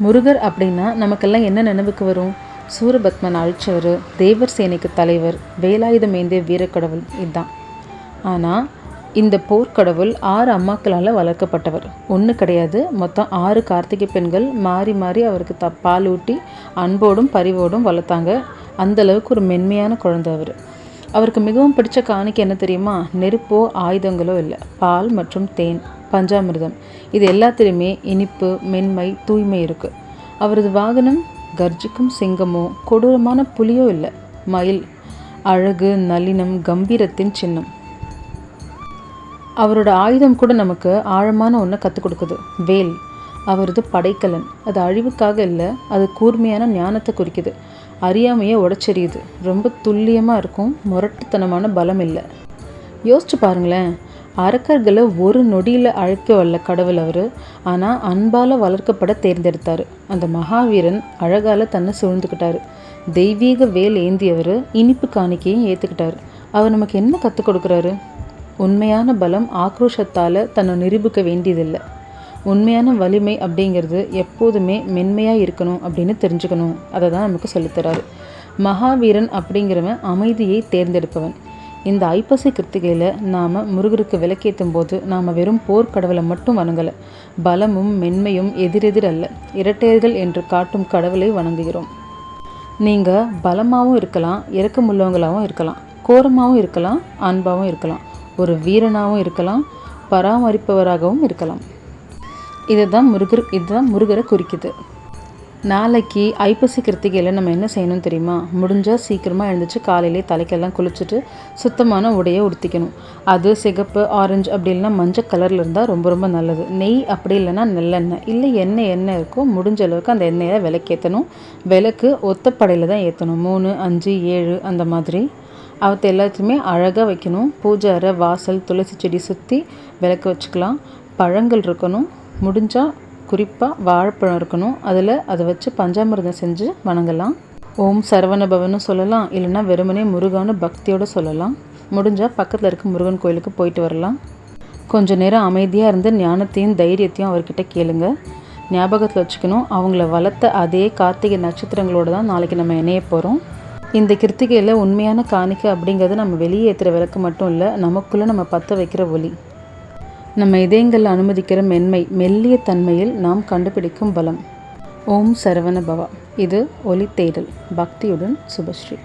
முருகர் அப்படின்னா நமக்கெல்லாம் என்ன நினைவுக்கு வரும்? சூரபத்மன் அழிச்சவர், தேவர் சேனைக்கு தலைவர், வேலாயுதம் ஏந்திய வீரக்கடவுள் இதுதான். ஆனால் இந்த போர்க்கடவுள் 6 அம்மாக்களால் வளர்க்கப்பட்டவர். ஒன்று கிடையாது, மொத்தம் 6 கார்த்திகை பெண்கள் மாறி மாறி அவருக்கு பால் ஊட்டி அன்போடும் பரிவோடும் வளர்த்தாங்க. அந்தளவுக்கு ஒரு மென்மையான குழந்தை அவர். அவருக்கு மிகவும் பிடிச்ச காணிக்கை என்ன தெரியுமா? நெருப்போ ஆயுதங்களோ இல்லை, பால் மற்றும் தேன், பஞ்சாமிர்தம். இது எல்லாத்துலேயுமே இனிப்பு, மென்மை, தூய்மை இருக்குது. அவரது வாகனம் கர்ஜிக்கும் சிங்கமோ கொடூரமான புலியோ இல்லை, மயில். அழகு, நளினம், கம்பீரத்தின் சின்னம். அவரோட ஆயுதம் கூட நமக்கு ஆழமான ஒன்றை கற்றுக் கொடுக்குது, வேல். அவரது படைக்கலன். அது அழிவுக்காக இல்லை, அது கூர்மையான ஞானத்தை குறிக்குது. அறியாமையை உடச்செறியுது. ரொம்ப துல்லியமாக இருக்கும், முரட்டுத்தனமான பலம் இல்லை. யோசிச்சு பாருங்களேன், அரக்கர்களை ஒரு நொடியில் அழைக்க வல்ல கடவுள் அவர். ஆனால் அன்பால் வளர்க்கப்பட தேர்ந்தெடுத்தார். அந்த மகாவீரன் அழகால் தன்னை சூழ்ந்துக்கிட்டார். தெய்வீக வேல் ஏந்தியவர் இனிப்பு காணிக்கையும் ஏற்றுக்கிட்டார். அவர் நமக்கு என்ன கற்றுக் கொடுக்குறாரு? உண்மையான பலம் ஆக்ரோஷத்தால் தன்னை நிரூபிக்க வேண்டியதில்லை. உண்மையான வலிமை அப்படிங்கிறது எப்போதுமே மென்மையாக இருக்கணும் அப்படின்னு தெரிஞ்சுக்கணும். அதை தான் நமக்கு சொல்லித்தராரு. மகாவீரன் அப்படிங்கிறவன் அமைதியை தேர்ந்தெடுப்பவன். இந்த ஐப்பசி கிருத்திகையில் நாம் முருகருக்கு விளக்கேற்றும் போது நாம் வெறும் போர்க்கடவுளை மட்டும் வணங்கலை, பலமும் மென்மையும் எதிரெதிர் அல்ல, இரட்டையர்கள் என்று காட்டும் கடவுளை வணங்குகிறோம். நீங்கள் பலமாகவும் இருக்கலாம், இரக்கமுள்ளவங்களாகவும் இருக்கலாம், கோரமாகவும் இருக்கலாம், அன்பாகவும் இருக்கலாம், ஒரு வீரனாகவும் இருக்கலாம், பராமரிப்பவராகவும் இருக்கலாம். இதுதான் முருகரை குறிக்குது. நாளைக்கு ஐப்பசி கிருத்திகையில் நம்ம என்ன செய்யணும் தெரியுமா? முடிஞ்சால் சீக்கிரமாக எழுந்திரிச்சு காலையிலே தலைக்கெல்லாம் குளிச்சுட்டு சுத்தமான உடையை உடுத்திக்கணும். அது சிகப்பு, ஆரஞ்சு அப்படி இல்லைன்னா மஞ்சள் கலரில் இருந்தால் ரொம்ப ரொம்ப நல்லது. நெய் அப்படி இல்லைன்னா நல்லெண்ணெய், இல்லை எண்ணெய் இருக்கோ முடிஞ்ச அளவுக்கு அந்த எண்ணெயை விளக்கேற்றணும். விளக்கு ஒத்தப்படையில் தான் ஏற்றணும். 3, 5, 7 அந்த மாதிரி. அவற்றை எல்லாத்தையுமே அழகாக வைக்கணும். பூஜை அறை, வாசல், துளசி செடி சுற்றி விளக்கு வச்சுக்கலாம். பழங்கள் இருக்கணும். முடிஞ்சால் குறிப்பாக வாழைப்பழம் இருக்கணும். அதை வச்சு பஞ்சாமிர்தம் செஞ்சு வணங்கலாம். ஓம் சரவண பவன்னு சொல்லலாம், இல்லைன்னா வெறுமனே முருகான்னு பக்தியோடு சொல்லலாம். முடிஞ்சால் பக்கத்தில் இருக்க முருகன் கோயிலுக்கு போயிட்டு வரலாம். கொஞ்சம் நேரம் அமைதியாக இருந்து ஞானத்தையும் தைரியத்தையும் அவர்கிட்ட கேளுங்க. ஞாபகத்தில் வச்சுக்கணும், அவங்கள வளர்த்த அதே கார்த்திகை நட்சத்திரங்களோடு தான் நாளைக்கு நம்ம இணைய போகிறோம். இந்த கிருத்திகையில் உண்மையான காணிக்கை அப்படிங்கிறது நம்ம வெளியே ஏற்றுற விளக்கு மட்டும் இல்லை, நமக்குள்ளே நம்ம பற்ற வைக்கிற ஒளி. நம்ம இதயங்களில் அனுமதிக்கிற மென்மை, மெல்லிய தன்மையில் நாம் கண்டுபிடிக்கும் பலம். ஓம் சரவண பவா. இது ஒளி தேடல். பக்தியுடன் சுபஸ்ரீ.